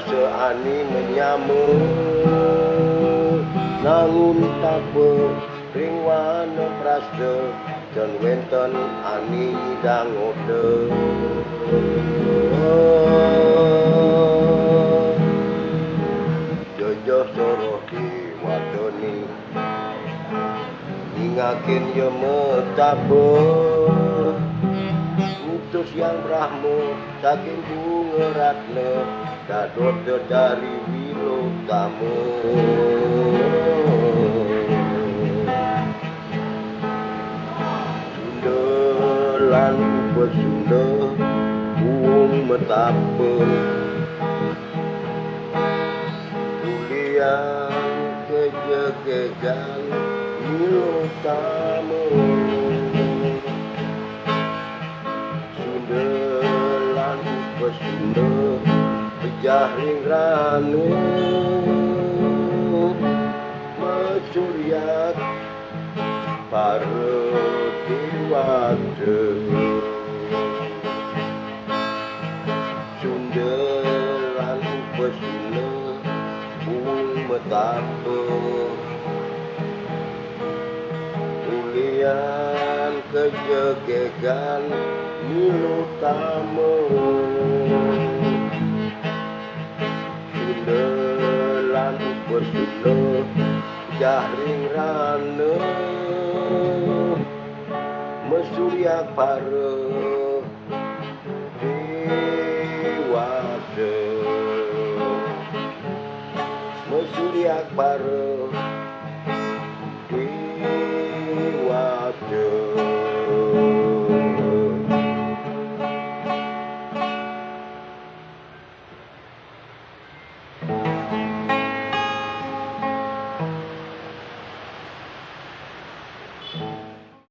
seani menyambut nangun tape ring wana praste dan wenten ani dangode jojo soroh di wadoni ingakin ye metape utus yang brahmo saking bunga ratna dadot dari wiro tamu Sundalan pesunda buung metape kuliah kejegegan milo tamu Sundalan pesunda jaring ranu mesuryat para diwade Sundalan pesunda buung metape ulian kejegegan milu tamu Sundalan pesunda jaring ranu mesuryak para diwade mesuryak para